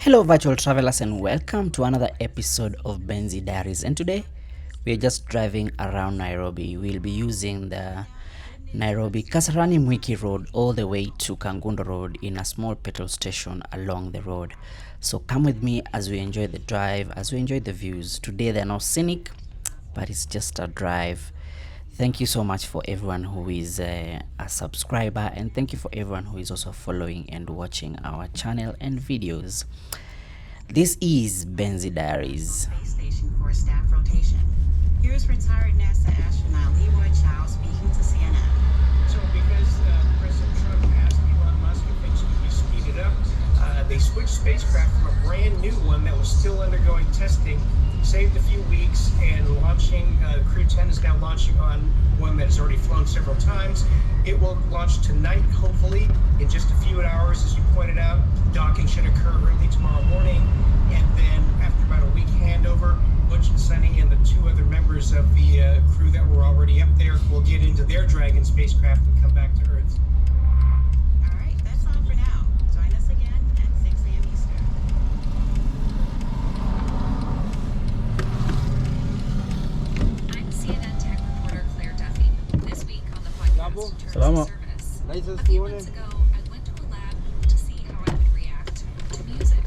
Hello, virtual travelers, and welcome to another episode of Benzi Diaries. And today we are just driving around Nairobi. We'll be using the Nairobi Kasarani Mwiki road all the way to Kangundo road in a small petrol station along the road. So come with me as we enjoy the drive, as we enjoy the views. Today they're not scenic, but it's just a drive. Thank you so much for everyone who is a subscriber, and thank you for everyone who is also following and watching our channel and videos. This is Benzi Diaries. Space Station for a staff rotation. Here's retired NASA astronaut Leroy Chow speaking to CNN. So because President Trump asked Elon Musk if things could be speeded up, they switched spacecraft from a brand new one that was still undergoing testing, saved a few weeks, and launching, Crew 10 is now launching on one that has already flown several times. It will launch tonight, hopefully, in just a few hours, as you pointed out. Docking should occur early tomorrow morning, and then after about a week handover, Butch and Sunny and the two other members of the crew that were already up there will get into their Dragon spacecraft and come back to Earth. All right, that's all for now. Join us again at 6 a.m. Eastern. I'm CNN tech reporter Claire Duffy. This week on the podcast, Terms Salama. of Service. A few months ago, I went to a lab to see how I would react to music.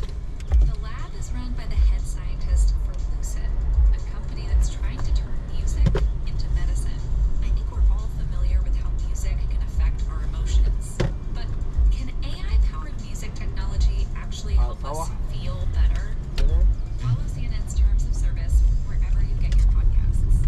The lab is run by the head scientist for Lucid, a company that's trying to turn music into medicine. I think we're all familiar with how music can affect our emotions. But can AI-powered music technology actually help us feel better? Follow CNN's Terms of Service wherever you get your podcasts.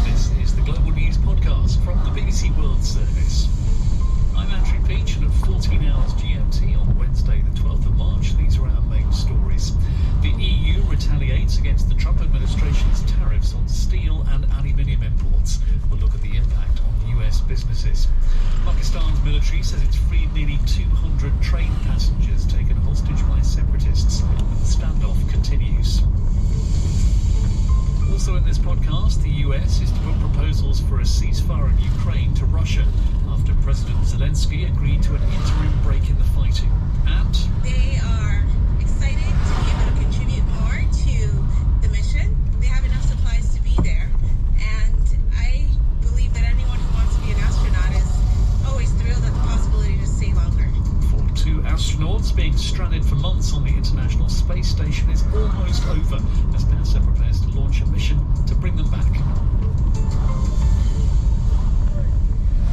This is the Global News Podcast from the BBC World Service. I'm Andrew Peach, and at 14 hours GMT on Wednesday, the 12th of March, these are our main stories. The EU retaliates against the Trump administration's tariffs on steel and aluminium imports. We'll look at the impact on US businesses. Pakistan's military says it's freed nearly 200 train passengers taken hostage by separatists, and the standoff continues. Also in this podcast, the US is to put proposals for a ceasefire in Ukraine to Russia after President Zelensky agreed to an interim break in the fighting. And They are excited to be able to contribute more to the mission. They have enough supplies to be there. And I believe that anyone who wants to be an astronaut is always thrilled at the possibility to stay longer. for two astronauts being stranded for months on the International Space Station is almost over as NASA prepares to launch a mission to bring them back.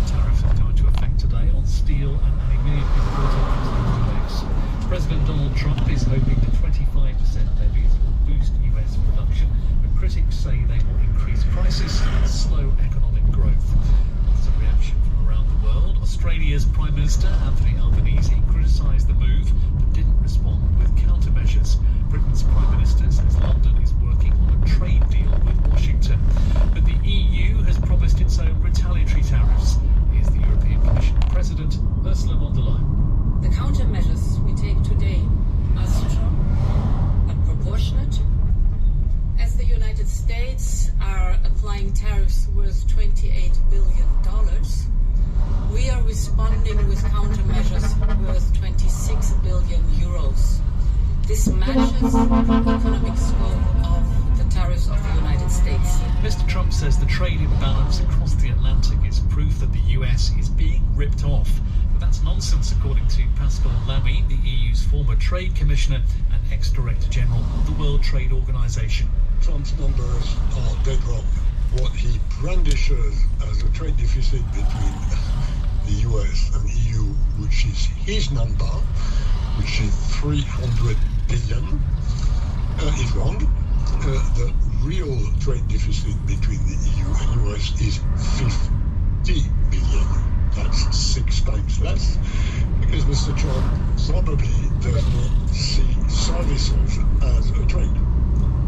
Tariffs have come into effect today on steel and aluminium imported into the US. President Donald Trump is hoping the 25% levies will boost US production, but critics say they will increase prices and slow economic growth. As a reaction from around the world, Australia's Prime Minister Anthony Albanese criticised the move but didn't respond with countermeasures. Britain's Prime Minister says London is working on a trade deal with Washington. But the EU has promised its own retaliatory tariffs. Here's the European Commission President Ursula von der Leyen. The countermeasures we take today are strong but proportionate. As the United States are applying tariffs worth $28 billion, we are responding with countermeasures worth 26 billion euros. This matches the economic scope of the tariffs of the United States. Mr. Trump says the trade imbalance across the Atlantic is proof that the US is being ripped off. But that's That's nonsense, according to Pascal Lamy, the EU's former trade commissioner and ex-director general of the World Trade Organization. Trump's numbers are dead wrong. What he brandishes as a trade deficit between the US and EU, which is his number, which is 300 billion, is wrong. The real trade deficit between the EU and US is 50 billion. That's 6 times less, because Mr. Trump probably does not see services as a trade.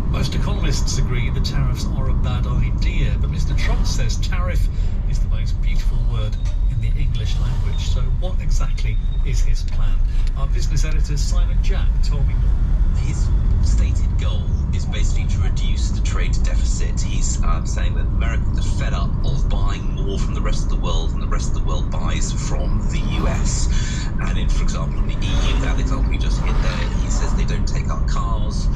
Most economists agree the tariffs are a bad idea, but Mr. Trump says tariff is the most beautiful word in the English language. So what exactly is his plan? Our business editor Simon Jack told me more. His stated goal is basically to reduce the trade deficit. He's saying that Americans are fed up of buying more from the rest of the world, and the rest of the world buys from the US. And in, for example, in the EU, that example you just hit there, he says they don't take our cars,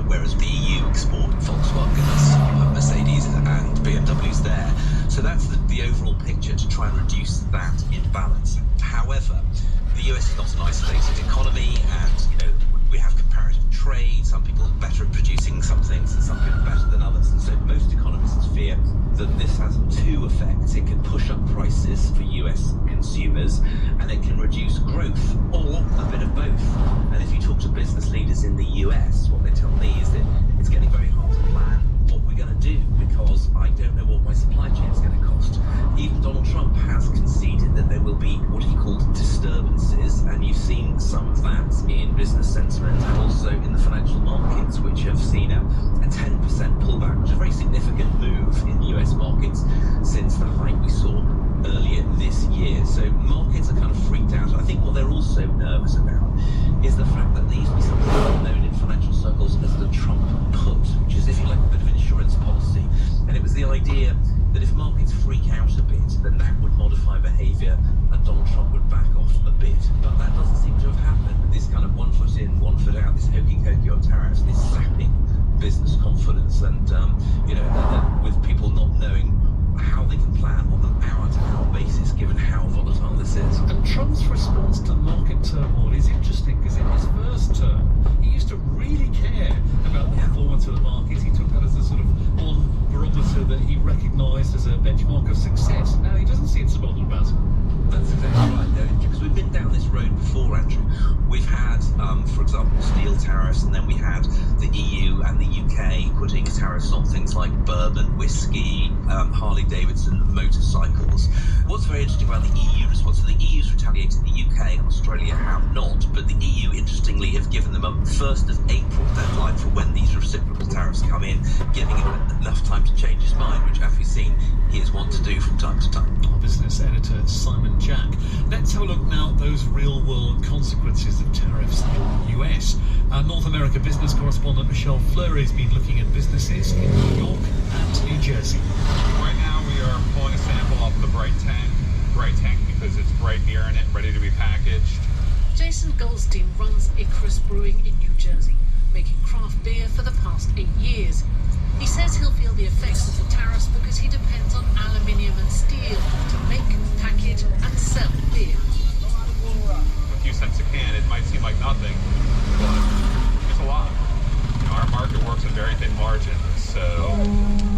whereas the EU export Volkswagens, Mercedes and BMWs there. So that's the overall picture, to try and reduce that imbalance. However, the US is not an isolated economy, and we have comparative trade. Some people are better at producing some things and some people are better than others. And so most economists fear that this has two effects. It can push up prices for US consumers, and it can reduce growth, or a bit of both. And if you talk to business leaders in the US, what they tell me is that it's getting very hard to plan what we're going to do, because I don't know what my supply chain is going to cost. Even Donald Trump has conceded that there will be what he called disturbances, and you've seen some of that in business sentiment and also in the financial markets, which have seen a 10% pullback, which is a very significant move in US markets since the hike we saw earlier this year. So markets are kind of freaked out. I think what they're also nervous about is the fact that there used to be something well known in financial circles as the Trump put, which is, if you like, a bit of an insurance policy. And it was the idea that if markets freak out a bit, then that would modify behaviour and Donald Trump would back off a bit. But that doesn't seem to have happened. This kind of 1 foot in, 1 foot out, this hokey-cokey on tariffs, this sapping business confidence, and with people not knowing how they can plan on an hour-to-hour basis, given how volatile this is. And Trump's response to market turmoil is interesting, because in his first term, he used to really care about the performance of the market. He took that as a sort of one barometer that he recognised as a benchmark of success. Now he doesn't seem so bothered about it. That's exactly right, because we've been down this road before, Andrew. We've had, for example, steel tariffs, and then we had the EU and the UK putting tariffs on things like bourbon, whiskey, Harley-Davidson motorcycles. What's very interesting about the EU response, so the EU's retaliated, the UK and Australia have not, but the EU, interestingly, have given them a 1st of April deadline for when these reciprocal tariffs come in, giving him enough time to change his mind, which, as we've seen, he is wont to do from time to time. Our business editor Simon Jack. Let's have a look now at those real-world consequences of tariffs in the US. Our North America business correspondent Michelle Fleury has been looking at businesses in New York and New Jersey. Right now we are pulling a sample off the bright tank because it's bright beer in it, ready to be packaged. Jason Goldstein runs Icarus Brewing in New Jersey, making craft beer for the past 8 years. He says he'll feel the effects of the tariffs because he depends on aluminium and steel to make, package and sell beer. A few cents a can, it might seem like nothing, but it's a lot. Our market works at very thin margins, so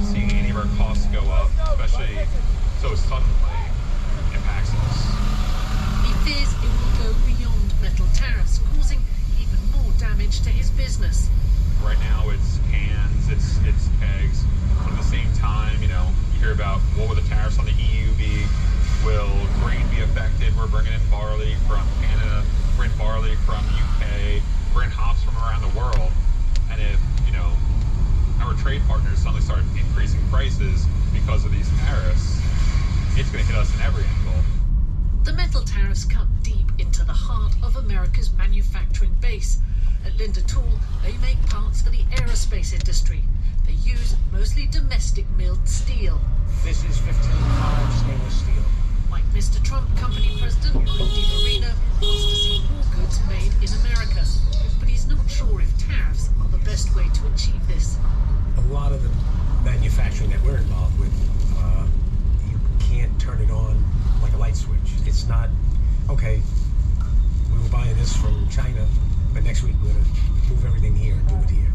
seeing any of our costs go up, especially so suddenly, impacts us. He fears it will go beyond metal tariffs, causing even more damage to his business. Right now it's cans, it's kegs, but at the same time, you hear about what will the tariffs on the EU be? Will grain be affected? We're bringing in barley from Canada, we're in barley from UK, we're in hops from around the world. And if, our trade partners suddenly start increasing prices because of these tariffs, it's going to hit us in every angle. The metal tariffs cut deep into the heart of America's manufacturing base. At Linda Tool, they make parts for the aerospace industry. They use mostly domestic milled steel. This is 15-pound stainless steel. Like Mr. Trump, company president Rick DiMarino wants to see more goods made in America, but he's not sure if tariffs are the best way to achieve this. A lot of the manufacturing that we're involved with, you can't turn it on like a light switch. It's not, okay, move everything here and do it here.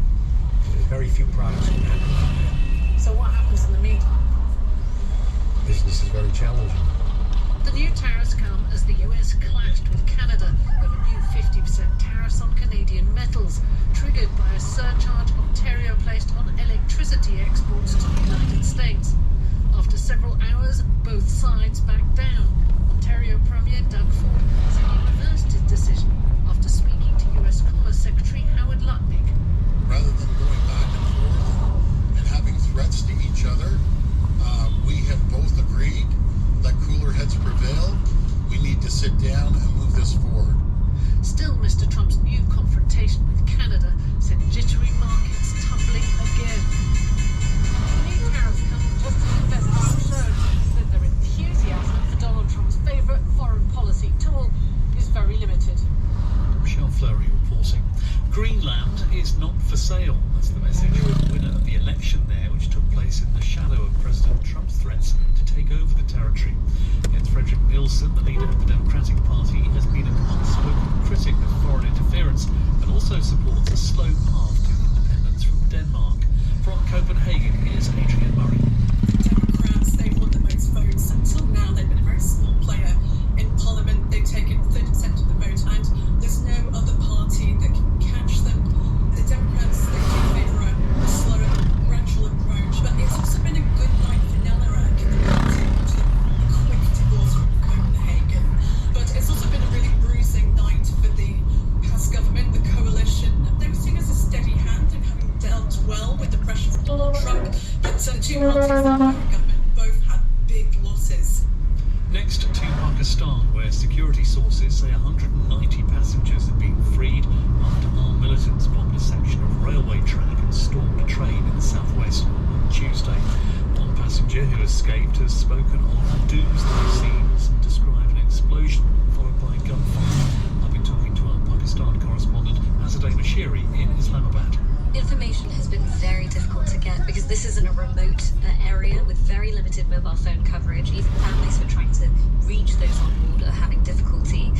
There's very few products can happen like that. So what happens in the meantime? Business is very challenging. The new tariffs come as the US clashed with Canada over new 50% tariffs on Canadian metals, triggered by a surcharge Ontario placed on electricity exports to the United States. After several hours, both sides backed down. Ontario Premier Doug Ford said he reversed his decision after speaking to US Commerce Secretary Howard Lutnick. Rather than going back and forth and having threats to each other, we have both agreed that cooler heads prevail. We need to sit down and move this forward. Still, Mr. Trump's new confrontation with Canada sent jittery markets tumbling again. The new tariffs come just as investors shown that their enthusiasm for Donald Trump's favourite foreign policy tool is very limited. Michelle Fleury reporting. Greenland is not for sale. That's the message of the winner of the election there, which took place in the shadow of President Trump's threats to take over the territory. Yet Frederick Nielsen, the leader of the Democratic Party, has been an outspoken critic of foreign interference and also supports a slow path to independence from Denmark. From Copenhagen, here's Adrian Murray. Democrats, they've won the most votes. Until now, they've been a very small player in Parliament. They've taken 30% of the vote, and there's no other party that can catch them. The Democrats, they do favour a slower, gradual approach, but it's also been a good night for Nairobi, a quick divorce from Copenhagen. But it's also been a really bruising night for the past government, the coalition. They were seen as a steady hand and having dealt well with the pressure of Donald Trump. But two parties in the government both had big losses. Next to Pakistan, where security sources say 190 passengers have been freed after armed militants bombed a section of railway track and stormed a train in the southwest on Tuesday. One passenger who escaped has spoken of doomsday scenes and described an explosion followed by gunfire. I've been talking to our Pakistan correspondent Azadeh Bashiri in Islamabad. Information has been very difficult to get because this is in a remote area with very limited mobile phone coverage. Even families who are trying to reach those on board are having difficulty.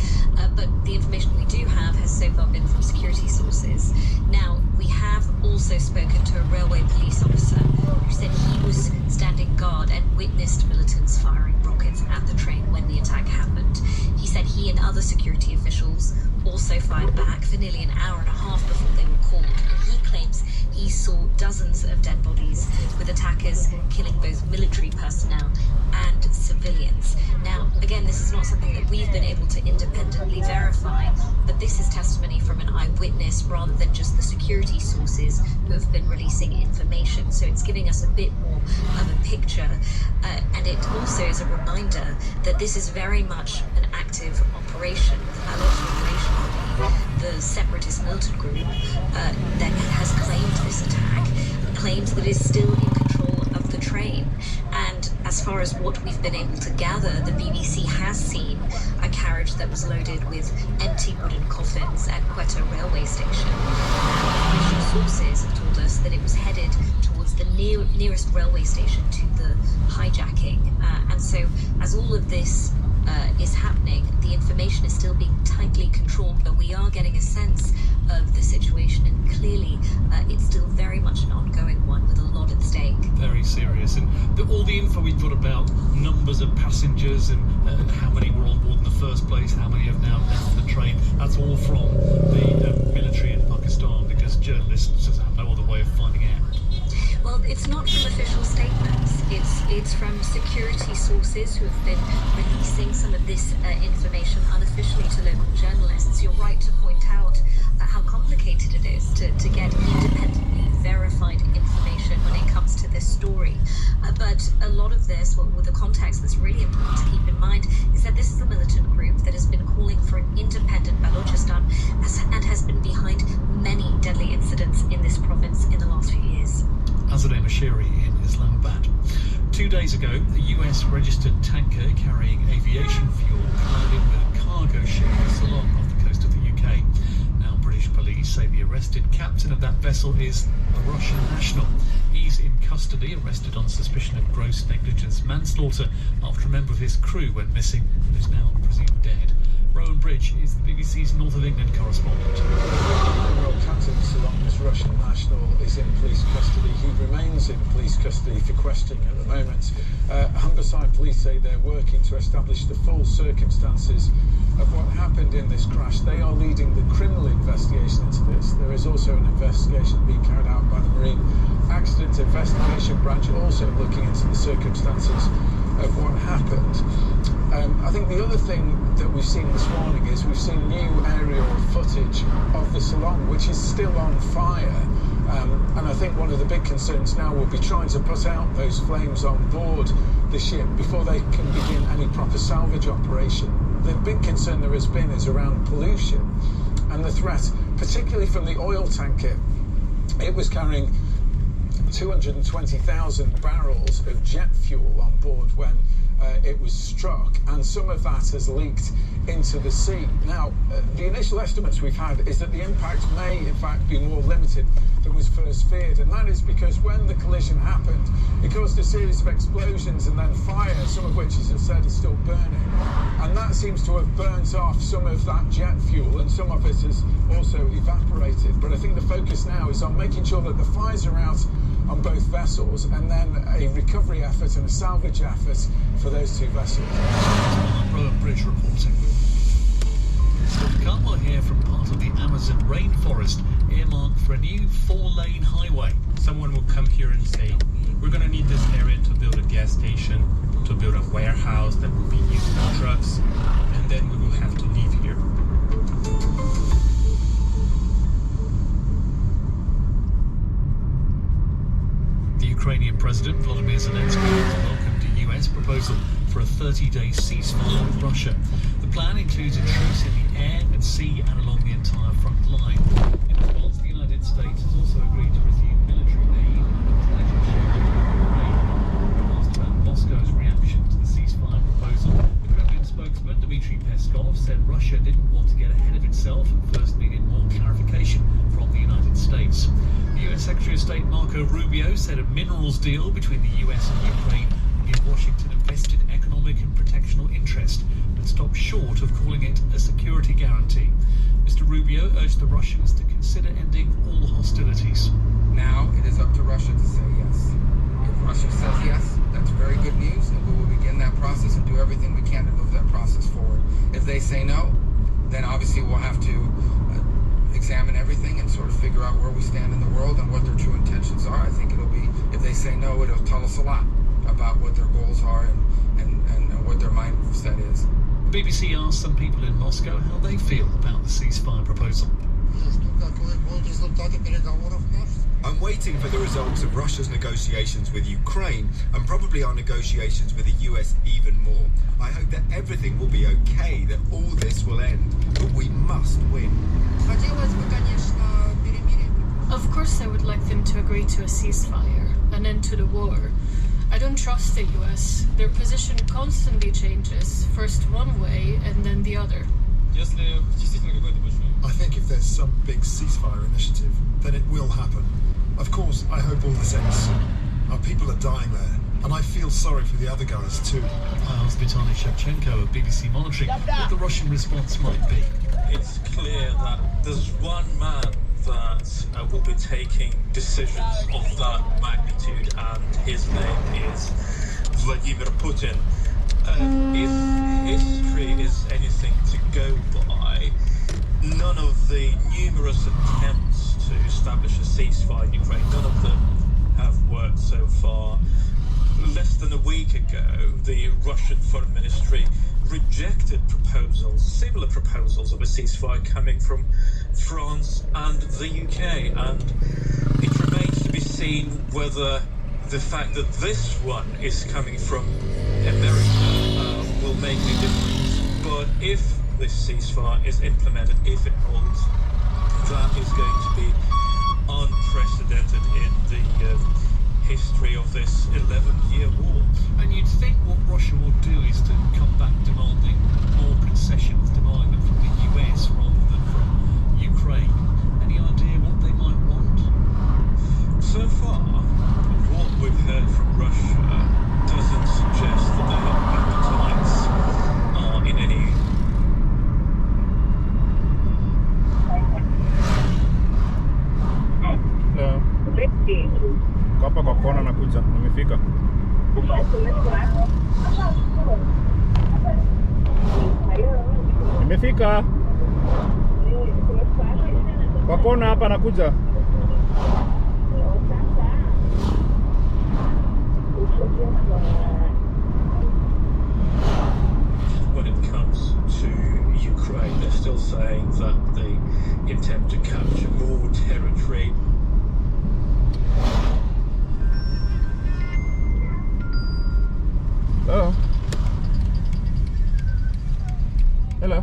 But the information we do have has so far been from security sources. Now, we have also spoken to a railway police officer who said he was standing guard and witnessed militants firing rockets at the train when the attack happened. He said he and other security officials also fired back for nearly an hour and a half before they were called. And he claims he saw dozens of dead bodies, with attackers killing both military personnel and civilians. Now, again, this is not something that we've been able to independently verify, but this is testimony from an eyewitness rather than just the security sources who have been releasing information. So it's giving us a bit more of a picture, and it also is a reminder that this is very much an active operation. The separatist militant group that has claimed this attack, claims that it is still in control of the train. And as far as what we've been able to gather, the BBC has seen a carriage that was loaded with empty wooden coffins at Quetta railway station. And official sources have told us that it was headed towards the nearest railway station to the hijacking. And so as all of this is happening, the information is still being tightly controlled, but we are getting a sense of the situation, and clearly it's still very much an ongoing one with a lot at stake. Very serious, and all the info we've got about numbers of passengers and how many were on board in the first place, how many have now left the train, that's all from the military in Pakistan, because journalists just have no other way of finding out. Well, it's not from official statements. It's from security sources who have been releasing some of this information unofficially to local journalists. You're right to point out how complicated it is to get independently verified information when it comes to this story. But a lot of this, with the context that's really important to keep in mind, is that this is a militant group that has been calling for an independent Balochistan and has been behind many deadly incidents in this province in the last few years. Azadeh Bashiri in Islamabad. 2 days ago, a US-registered tanker carrying aviation fuel collided with a cargo ship in Ceylon off the coast of the UK. Now, British police say the arrested captain of that vessel is a Russian national. He's in custody, arrested on suspicion of gross negligence manslaughter after a member of his crew went missing and is now presumed dead. Rowan Bridge is the BBC's North of England correspondent. Admiral Captain Salon's Russian national is in police custody. He remains in police custody for questioning at the moment. Humberside police say they're working to establish the full circumstances of what happened in this crash. They are leading the criminal investigation into this. There is also an investigation being carried out by the Marine Accident Investigation Branch, also looking into the circumstances of what happened. I think the other thing that we've seen this morning is we've seen new aerial footage of the Salon, which is still on fire. And I think one of the big concerns now will be trying to put out those flames on board the ship before they can begin any proper salvage operation. The big concern there has been is around pollution and the threat, particularly from the oil tanker. It was carrying 220,000 barrels of jet fuel on board when it was struck, and some of that has leaked into the sea. Now, the initial estimates we've had is that the impact may, in fact, be more limited than was first feared, and that is because when the collision happened, it caused a series of explosions and then fire, some of which, as I said, is still burning. And that seems to have burnt off some of that jet fuel, and some of it has also evaporated. But I think the focus now is on making sure that the fires are out on both vessels, and then a recovery effort and a salvage effort for those two vessels. Rowan Bridge reporting. Still to come, we'll hear from part of the Amazon rainforest earmarked for a new 4-lane highway. Someone will come here and say, we're going to need this area to build a gas station, to build a warehouse that will be used for trucks, and then we will have to leave here. The Ukrainian President Volodymyr Zelensky has welcomed a US proposal for a 30-day ceasefire with Russia. The plan includes a truce in the air, at sea and along the entire front line. In response, the United States has also agreed to resume military aid and intelligence sharing with Ukraine. Asked about Moscow's reaction to the ceasefire proposal, the Kremlin spokesman Dmitry Peskov said Russia didn't want to get ahead of itself and first needed more clarification from the United States. The US Secretary of State Marco Rubio said a minerals deal between the US and Ukraine would give Washington a vested economic and protectional interest, but stopped short of calling it a security guarantee. Mr. Rubio urged the Russians to consider ending all hostilities. Now it is up to Russia to say yes. If Russia says yes, that's very good news, and we will begin that process and do everything we can to move that process forward. If they say no, then obviously we'll have to examine everything and sort of figure out where we stand in the world and what their true intentions are. I think it'll be, if they say no, it'll tell us a lot about what their goals are and what their mindset is. The BBC asked some people in Moscow how they feel about the ceasefire proposal. I'm waiting for the results of Russia's negotiations with Ukraine and probably our negotiations with the US even more. I hope that everything will be okay, that all this will end, but we must win. Of course I would like them to agree to a ceasefire, an end to the war. I don't trust the US. Their position constantly changes, first one way and then the other. I think if there's some big ceasefire initiative, then it will happen. Of course, I hope all this ends soon. Our people are dying there, and I feel sorry for the other guys too. I asked Vitaly Shevchenko of BBC Monitoring what the Russian response might be. It's clear that there's one man that will be taking decisions of that magnitude, and his name is Vladimir Putin. If history is anything to go by, none of the numerous attempts to establish a ceasefire in Ukraine, none of them have worked so far. Less than a week ago, the Russian Foreign Ministry rejected similar proposals of a ceasefire coming from France and the UK, and it remains to be seen whether the fact that this one is coming from America will make a difference. But if this ceasefire is implemented, if it holds, that is going to be unprecedented in the history of this 11-year war. And you'd think what Russia will do is to come back demanding more concessions, demanding them from the US rather than from Ukraine. Any idea what they might want? So far, what we've heard from Russia doesn't suggest that their appetites are in any hapa kwa kona nakuja. Nimefika. Nimefika. Kwa kona hapa nakuja. When it comes to Ukraine, they're still saying that they intend to capture more territory. Hello. Hello.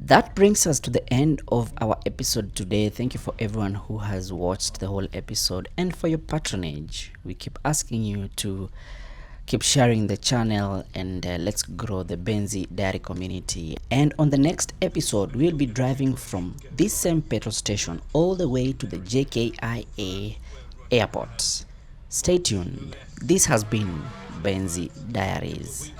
That brings us to the end of our episode today. Thank you for everyone who has watched the whole episode and for your patronage. We keep asking you to keep sharing the channel and let's grow the Benzi Diary community. And on the next episode, we'll be driving from this same petrol station all the way to the JKIA airport. Stay tuned. This has been Benzi Diaries.